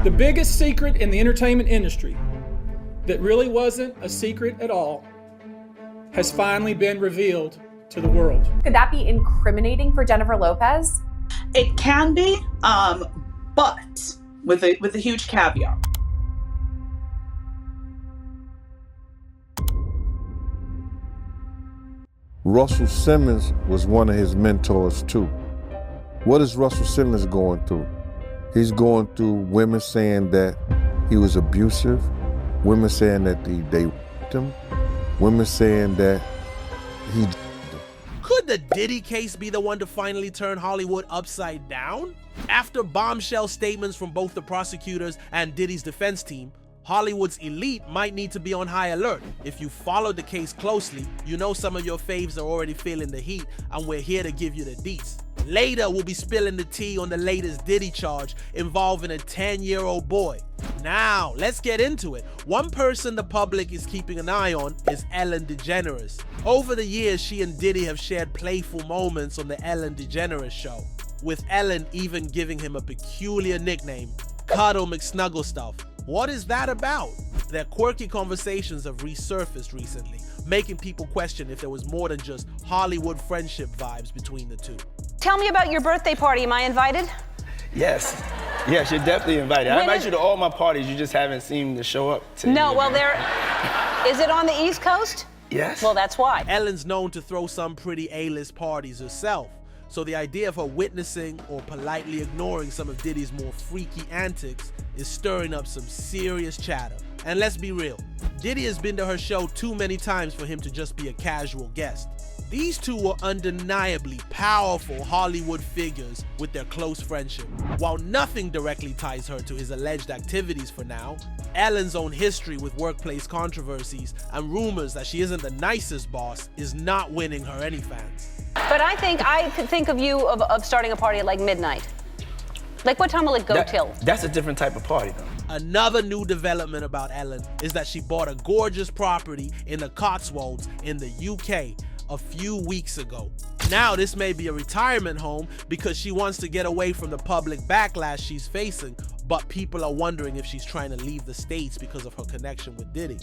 The biggest secret in the entertainment industry that really wasn't a secret at all has finally been revealed to the world. Could that be incriminating for Jennifer Lopez? It can be, but with a huge caveat. Russell Simmons was one of his mentors too. What is Russell Simmons going through? He's going through women saying that he was abusive, women saying that they raped him, women saying that he. Could the Diddy case be the one to finally turn Hollywood upside down? After bombshell statements from both the prosecutors and Diddy's defense team, Hollywood's elite might need to be on high alert. If you followed the case closely, you know some of your faves are already feeling the heat, and we're here to give you the deets. Later, we'll be spilling the tea on the latest Diddy charge involving a 10-year-old boy. Now, let's get into it. One person the public is keeping an eye on is Ellen DeGeneres. Over the years, she and Diddy have shared playful moments on the Ellen DeGeneres show, with Ellen even giving him a peculiar nickname, Cuddle McSnugglestuff. What is that about? Their quirky conversations have resurfaced recently, making people question if there was more than just Hollywood friendship vibes between the two. Tell me about your birthday party. Am I invited? Yes. Yes, you're definitely invited. I invite you to all my parties. You just haven't seemed to show up to No, any well, of them. is it on the East Coast? Yes. Well, that's why. Ellen's known to throw some pretty A-list parties herself, so the idea of her witnessing or politely ignoring some of Diddy's more freaky antics is stirring up some serious chatter. And let's be real, Diddy has been to her show too many times for him to just be a casual guest. These two were undeniably powerful Hollywood figures with their close friendship. While nothing directly ties her to his alleged activities for now, Ellen's own history with workplace controversies and rumors that she isn't the nicest boss is not winning her any fans. But I could think of you of starting a party at like midnight. Like, what time will it go till? That's a different type of party, though. Another new development about Ellen is that she bought a gorgeous property in the Cotswolds in the UK a few weeks ago. Now this may be a retirement home because she wants to get away from the public backlash she's facing, but people are wondering if she's trying to leave the States because of her connection with Diddy.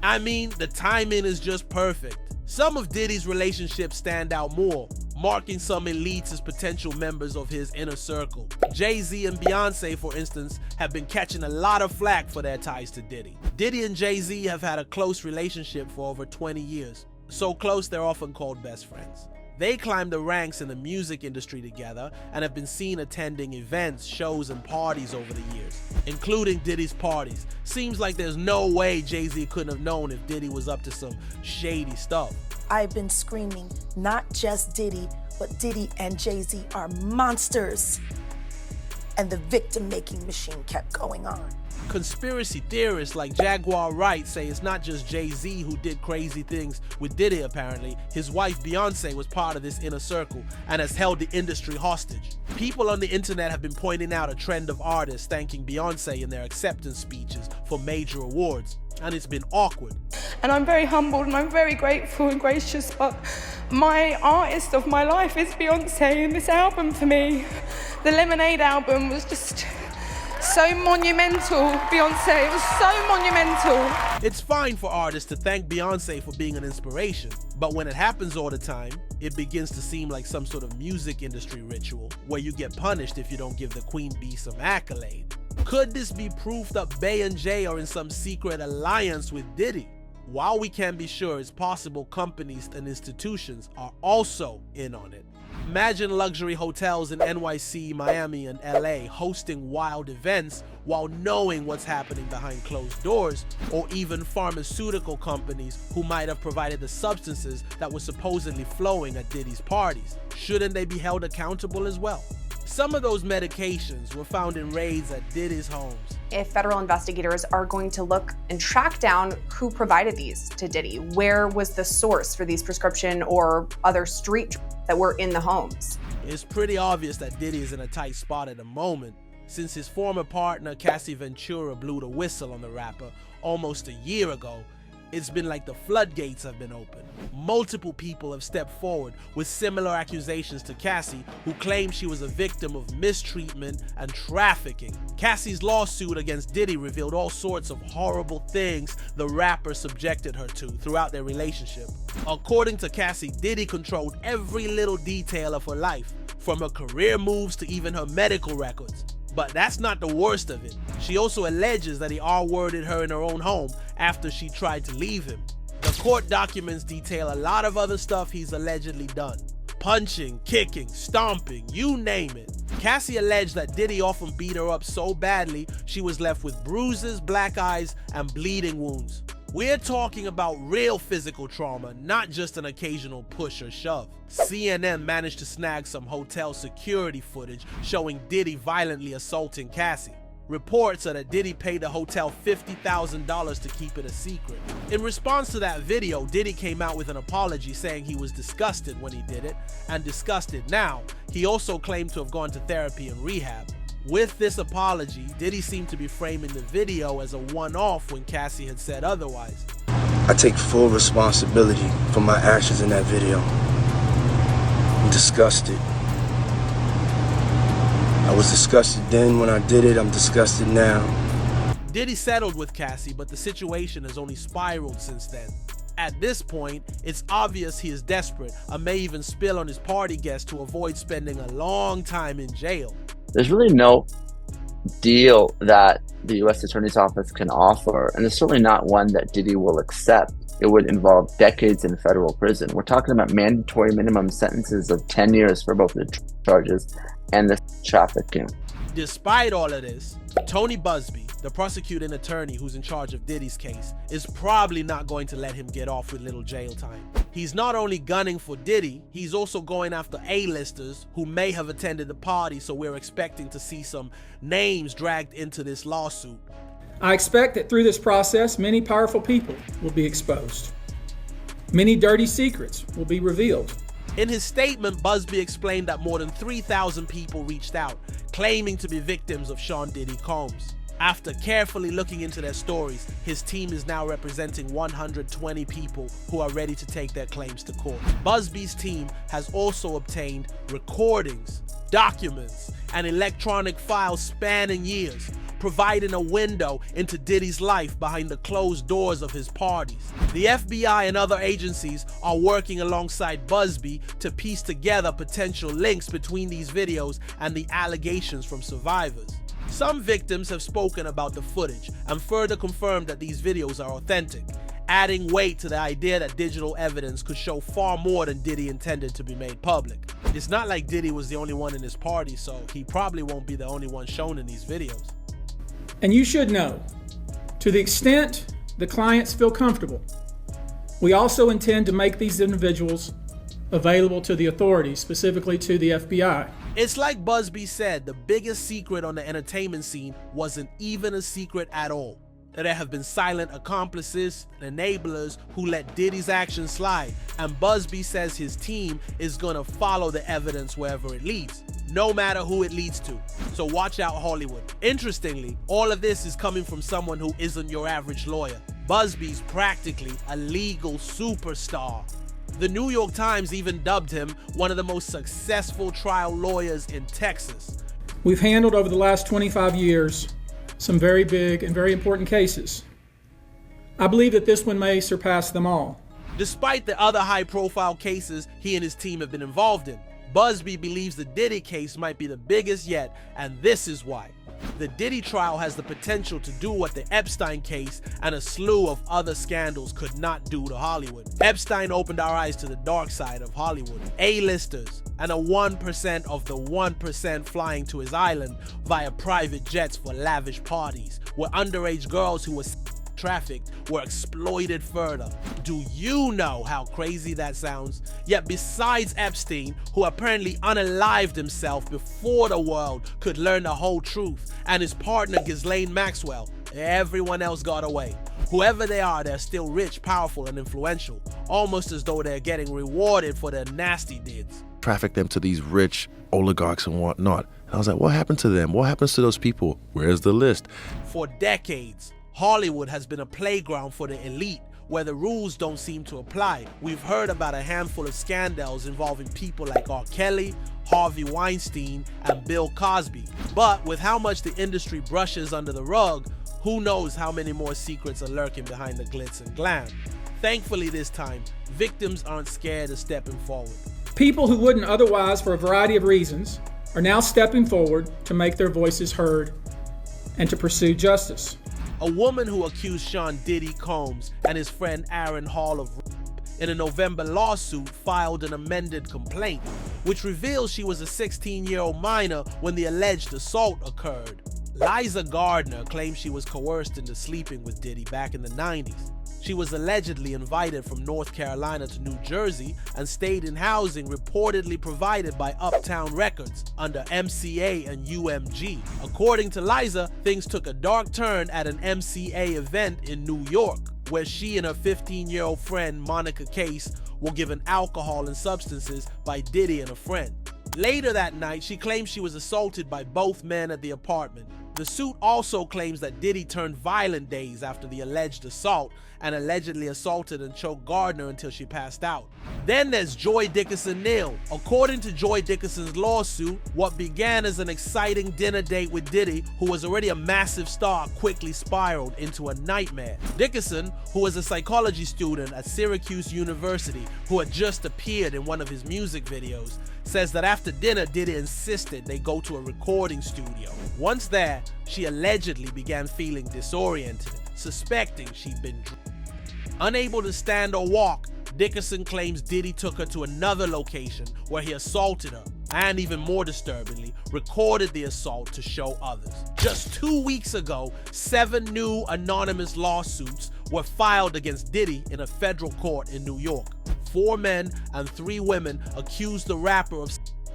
I mean, the timing is just perfect. Some of Diddy's relationships stand out more, marking some elites as potential members of his inner circle. Jay-Z and Beyonce, for instance, have been catching a lot of flack for their ties to Diddy. Diddy and Jay-Z have had a close relationship for over 20 years. So close, they're often called best friends. They climbed the ranks in the music industry together and have been seen attending events, shows, and parties over the years, including Diddy's parties. Seems like there's no way Jay-Z couldn't have known if Diddy was up to some shady stuff. I've been screaming, not just Diddy, but Diddy and Jay-Z are monsters. And the victim-making machine kept going on. Conspiracy theorists like Jaguar Wright say it's not just Jay-Z who did crazy things with Diddy apparently. His wife Beyonce was part of this inner circle and has held the industry hostage. People on the internet have been pointing out a trend of artists thanking Beyonce in their acceptance speeches for major awards, and it's been awkward. And I'm very humbled and I'm very grateful and gracious, but my artist of my life is Beyonce, and this album for me, the Lemonade album, was just so monumental. Beyonce, it was so monumental. It's fine for artists to thank Beyonce for being an inspiration, but when it happens all the time, it begins to seem like some sort of music industry ritual where you get punished if you don't give the Queen Bee some accolade. Could this be proof that Bey and Jay are in some secret alliance with Diddy? While we can't be sure, it's possible companies and institutions are also in on it. Imagine luxury hotels in NYC, Miami, and LA hosting wild events while knowing what's happening behind closed doors, or even pharmaceutical companies who might have provided the substances that were supposedly flowing at Diddy's parties. Shouldn't they be held accountable as well? Some of those medications were found in raids at Diddy's homes. If federal investigators are going to look and track down who provided these to Diddy, where was the source for these prescription or other street drugs that were in the homes? It's pretty obvious that Diddy is in a tight spot at the moment, since his former partner Cassie Ventura blew the whistle on the rapper almost a year ago. it's been like the floodgates have been opened. Multiple people have stepped forward with similar accusations to Cassie, who claimed she was a victim of mistreatment and trafficking. Cassie's lawsuit against Diddy revealed all sorts of horrible things the rapper subjected her to throughout their relationship. According to Cassie, Diddy controlled every little detail of her life, from her career moves to even her medical records. But that's not the worst of it. She also alleges that he R-worded her in her own home after she tried to leave him. The court documents detail a lot of other stuff he's allegedly done. Punching, kicking, stomping, you name it. Cassie alleged that Diddy often beat her up so badly she was left with bruises, black eyes, and bleeding wounds. We're talking about real physical trauma, not just an occasional push or shove. CNN managed to snag some hotel security footage showing Diddy violently assaulting Cassie. Reports are that Diddy paid the hotel $50,000 to keep it a secret. In response to that video, Diddy came out with an apology saying he was disgusted when he did it, and disgusted now. He also claimed to have gone to therapy and rehab. With this apology, Diddy seemed to be framing the video as a one-off when Cassie had said otherwise. I take full responsibility for my actions in that video. I'm disgusted. I was disgusted then when I did it, I'm disgusted now. Diddy settled with Cassie, but the situation has only spiraled since then. At this point, it's obvious he is desperate and may even spill on his party guests to avoid spending a long time in jail. There's really no deal that the U.S. Attorney's Office can offer, and it's certainly not one that Diddy will accept. It would involve decades in federal prison. We're talking about mandatory minimum sentences of 10 years for both the charges and the trafficking. Despite all of this, Tony Busby, the prosecuting attorney who's in charge of Diddy's case, is probably not going to let him get off with little jail time. He's not only gunning for Diddy, he's also going after A-listers who may have attended the party, so we're expecting to see some names dragged into this lawsuit. I expect that through this process, many powerful people will be exposed. Many dirty secrets will be revealed. In his statement, Busby explained that more than 3,000 people reached out, claiming to be victims of Sean Diddy Combs. After carefully looking into their stories, his team is now representing 120 people who are ready to take their claims to court. Busby's team has also obtained recordings, documents, and electronic files spanning years, providing a window into Diddy's life behind the closed doors of his parties. The FBI and other agencies are working alongside Busby to piece together potential links between these videos and the allegations from survivors. Some victims have spoken about the footage and further confirmed that these videos are authentic, adding weight to the idea that digital evidence could show far more than Diddy intended to be made public. It's not like Diddy was the only one in his party, so he probably won't be the only one shown in these videos. And you should know, to the extent the clients feel comfortable, we also intend to make these individuals available to the authorities, specifically to the FBI. It's like Busby said, the biggest secret on the entertainment scene wasn't even a secret at all. There have been silent accomplices, enablers who let Diddy's actions slide, and Busby says his team is gonna follow the evidence wherever it leads, no matter who it leads to. So watch out, Hollywood. Interestingly, all of this is coming from someone who isn't your average lawyer. Busby's practically a legal superstar. The New York Times even dubbed him one of the most successful trial lawyers in Texas. We've handled over the last 25 years some very big and very important cases. I believe that this one may surpass them all. Despite the other high-profile cases he and his team have been involved in, Busby believes the Diddy case might be the biggest yet, and this is why. The Diddy trial has the potential to do what the Epstein case and a slew of other scandals could not do to Hollywood. Epstein opened our eyes to the dark side of Hollywood. A-listers and a 1% of the 1% flying to his island via private jets for lavish parties, where underage girls who were trafficked were exploited further. Do you know how crazy that sounds? Yet besides Epstein, who apparently unalived himself before the world could learn the whole truth, and his partner Ghislaine Maxwell, everyone else got away. Whoever they are, they're still rich, powerful, and influential, almost as though they're getting rewarded for their nasty deeds. Traffic them to these rich oligarchs and whatnot. And I was like, what happened to them? What happens to those people? Where's the list? For decades, Hollywood has been a playground for the elite, where the rules don't seem to apply. We've heard about a handful of scandals involving people like R. Kelly, Harvey Weinstein, and Bill Cosby. But with how much the industry brushes under the rug, who knows how many more secrets are lurking behind the glitz and glam. Thankfully this time, victims aren't scared of stepping forward. People who wouldn't otherwise, for a variety of reasons, are now stepping forward to make their voices heard and to pursue justice. A woman who accused Sean Diddy Combs and his friend Aaron Hall of rape in a November lawsuit filed an amended complaint, which reveals she was a 16-year-old minor when the alleged assault occurred. Liza Gardner claims she was coerced into sleeping with Diddy back in the 90s. She was allegedly invited from North Carolina to New Jersey and stayed in housing reportedly provided by Uptown Records under MCA and UMG. According to Liza, things took a dark turn at an MCA event in New York, where she and her 15-year-old friend Monica Case were given alcohol and substances by Diddy and a friend. Later that night, she claims she was assaulted by both men at the apartment. The suit also claims that Diddy turned violent days after the alleged assault and allegedly assaulted and choked Gardner until she passed out. Then there's Joy Dickerson-Neal. According to Joy Dickerson's lawsuit, what began as an exciting dinner date with Diddy, who was already a massive star, quickly spiraled into a nightmare. Dickerson, who was a psychology student at Syracuse University who had just appeared in one of his music videos, says that after dinner, Diddy insisted they go to a recording studio. Once there, she allegedly began feeling disoriented, suspecting she'd been drugged. Unable to stand or walk, Dickerson claims Diddy took her to another location where he assaulted her and, even more disturbingly, recorded the assault to show others. Just 2 weeks ago, 7 new anonymous lawsuits were filed against Diddy in a federal court in New York. 4 men and 3 women accused the rapper of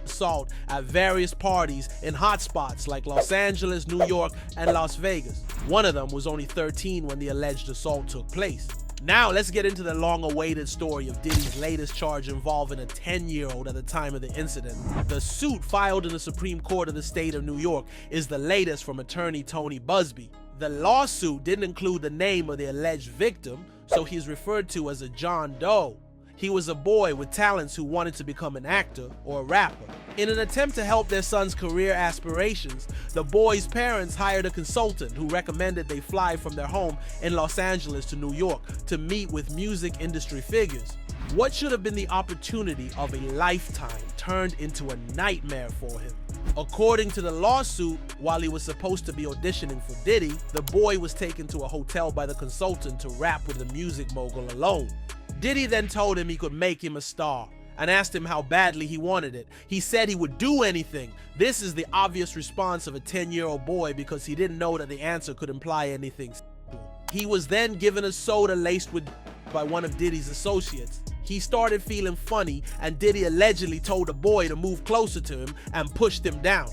assault at various parties in hotspots like Los Angeles, New York, and Las Vegas. One of them was only 13 when the alleged assault took place. Now let's get into the long-awaited story of Diddy's latest charge involving a 10-year-old at the time of the incident. The suit filed in the Supreme Court of the state of New York is the latest from attorney Tony Busby. The lawsuit didn't include the name of the alleged victim, so he's referred to as a John Doe. He was a boy with talents who wanted to become an actor or a rapper. In an attempt to help their son's career aspirations, the boy's parents hired a consultant who recommended they fly from their home in Los Angeles to New York to meet with music industry figures. What should have been the opportunity of a lifetime turned into a nightmare for him. According to the lawsuit, while he was supposed to be auditioning for Diddy, the boy was taken to a hotel by the consultant to rap with the music mogul alone. Diddy then told him he could make him a star and asked him how badly he wanted it. He said he would do anything. This is the obvious response of a 10-year-old boy because he didn't know that the answer could imply anything sexual. He was then given a soda laced with by one of Diddy's associates. He started feeling funny and Diddy allegedly told the boy to move closer to him and pushed him down.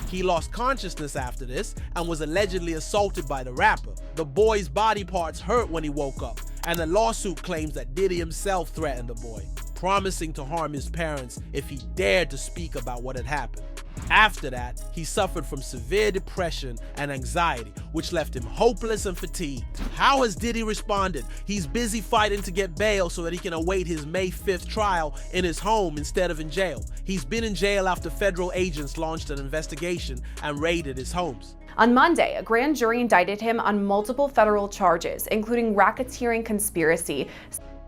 He lost consciousness after this and was allegedly assaulted by the rapper. The boy's body parts hurt when he woke up, and the lawsuit claims that Diddy himself threatened the boy, promising to harm his parents if he dared to speak about what had happened. After that, he suffered from severe depression and anxiety, which left him hopeless and fatigued. How has Diddy responded? He's busy fighting to get bail so that he can await his May 5th trial in his home instead of in jail. He's been in jail after federal agents launched an investigation and raided his homes. On Monday, a grand jury indicted him on multiple federal charges, including racketeering conspiracy,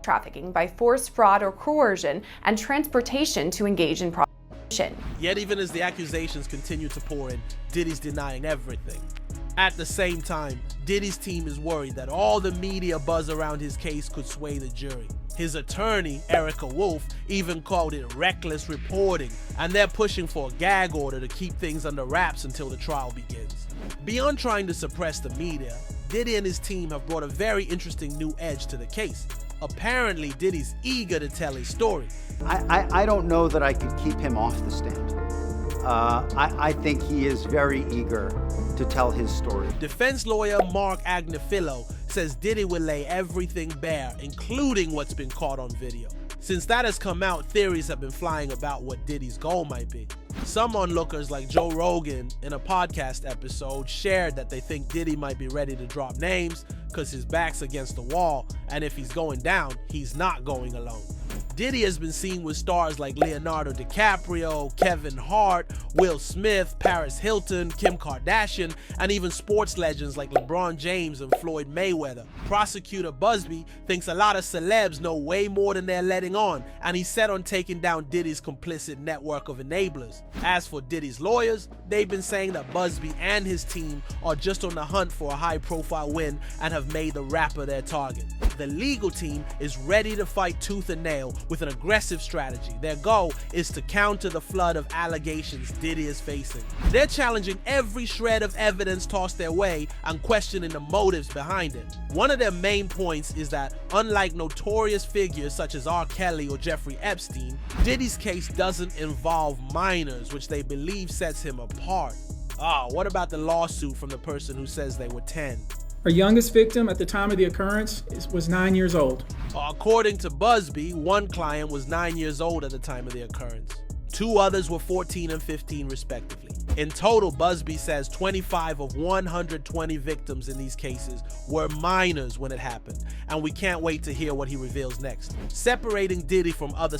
trafficking by force, fraud, or coercion, and transportation to engage in prostitution. Yet even as the accusations continue to pour in, Diddy's denying everything. At the same time, Diddy's team is worried that all the media buzz around his case could sway the jury. His attorney, Erica Wolf, even called it reckless reporting, and they're pushing for a gag order to keep things under wraps until the trial begins. Beyond trying to suppress the media, Diddy and his team have brought a very interesting new edge to the case. Apparently, Diddy's eager to tell his story. I don't know that I could keep him off the stand. I think he is very eager to tell his story. Defense lawyer Mark Agnifilo says Diddy will lay everything bare, including what's been caught on video. Since that has come out, theories have been flying about what Diddy's goal might be. Some onlookers like Joe Rogan in a podcast episode shared that they think Diddy might be ready to drop names, because his back's against the wall, and if he's going down, he's not going alone. Diddy has been seen with stars like Leonardo DiCaprio, Kevin Hart, Will Smith, Paris Hilton, Kim Kardashian, and even sports legends like LeBron James and Floyd Mayweather. Prosecutor Busby thinks a lot of celebs know way more than they're letting on, and he's set on taking down Diddy's complicit network of enablers. As for Diddy's lawyers, they've been saying that Busby and his team are just on the hunt for a high-profile win and have made the rapper their target. The legal team is ready to fight tooth and nail with an aggressive strategy. Their goal is to counter the flood of allegations Diddy is facing. They're challenging every shred of evidence tossed their way and questioning the motives behind it. One of their main points is that, unlike notorious figures such as R. Kelly or Jeffrey Epstein, Diddy's case doesn't involve minors, which they believe sets him apart. What about the lawsuit from the person who says they were 10? Our youngest victim at the time of the occurrence was 9 years old. According to Busby, one client was 9 years old at the time of the occurrence. Two others were 14 and 15 respectively. In total, Busby says 25 of 120 victims in these cases were minors when it happened, and we can't wait to hear what he reveals next. Separating Diddy from other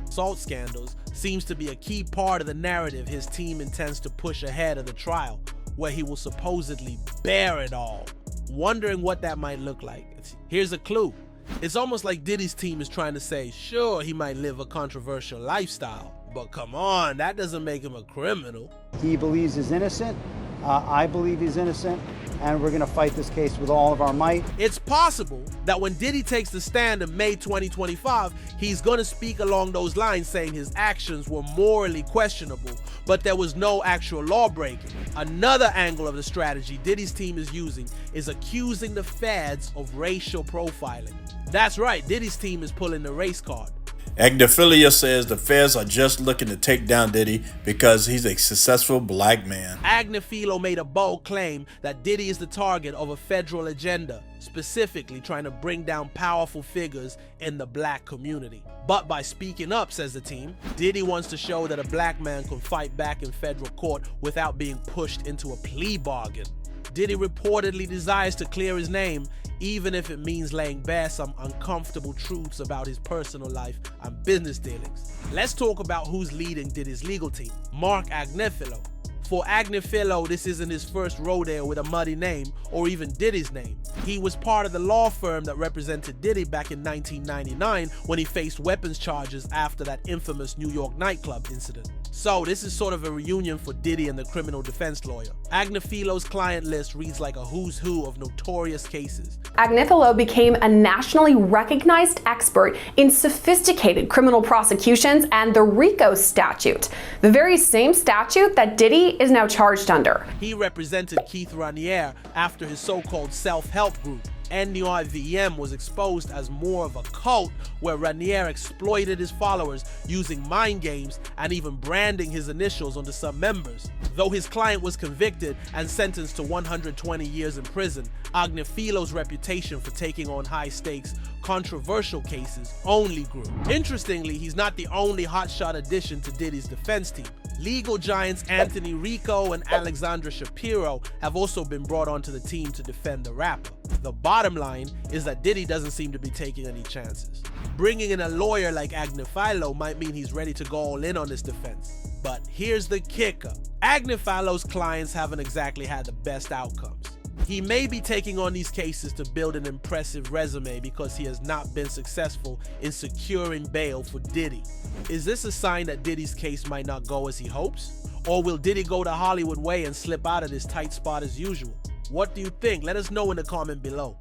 assault scandals seems to be a key part of the narrative his team intends to push ahead of the trial, where he will supposedly bear it all. Wondering what that might look like. Here's a clue. It's almost like Diddy's team is trying to say, sure, he might live a controversial lifestyle, but come on, that doesn't make him a criminal. He believes he's innocent. I believe he's innocent, and we're going to fight this case with all of our might. It's possible that when Diddy takes the stand in May 2025, he's going to speak along those lines, saying his actions were morally questionable, but there was no actual law breaking. Another angle of the strategy Diddy's team is using is accusing the feds of racial profiling. That's right, Diddy's team is pulling the race card. Agnifilo says the feds are just looking to take down Diddy because he's a successful black man. Agnifilo made a bold claim that Diddy is the target of a federal agenda, specifically trying to bring down powerful figures in the black community. But by speaking up, says the team, Diddy wants to show that a black man can fight back in federal court without being pushed into a plea bargain. Diddy reportedly desires to clear his name, even if it means laying bare some uncomfortable truths about his personal life and business dealings. Let's talk about who's leading Diddy's legal team. Mark Agnifilo. For Agnifilo, this isn't his first rodeo with a muddy name or even Diddy's name. He was part of the law firm that represented Diddy back in 1999 when he faced weapons charges after that infamous New York nightclub incident. So this is sort of a reunion for Diddy and the criminal defense lawyer. Agnifilo's client list reads like a who's who of notorious cases. Agnifilo became a nationally recognized expert in sophisticated criminal prosecutions and the RICO statute, the very same statute that Diddy is now charged under. He represented Keith Raniere after his so-called self-help group. NYVM was exposed as more of a cult where Raniere exploited his followers using mind games and even branding his initials onto some members. Though his client was convicted and sentenced to 120 years in prison, Agnifilo's reputation for taking on high-stakes, controversial cases only grew. Interestingly, he's not the only hotshot addition to Diddy's defense team. Legal giants Anthony Rico and Alexandra Shapiro have also been brought onto the team to defend the rapper. The bottom line is that Diddy doesn't seem to be taking any chances. Bringing in a lawyer like Agnifilo might mean he's ready to go all in on this defense. But here's the kicker. Agnifilo's clients haven't exactly had the best outcomes. He may be taking on these cases to build an impressive resume because he has not been successful in securing bail for Diddy. Is this a sign that Diddy's case might not go as he hopes? Or will Diddy go the Hollywood way and slip out of this tight spot as usual? What do you think? Let us know in the comment below.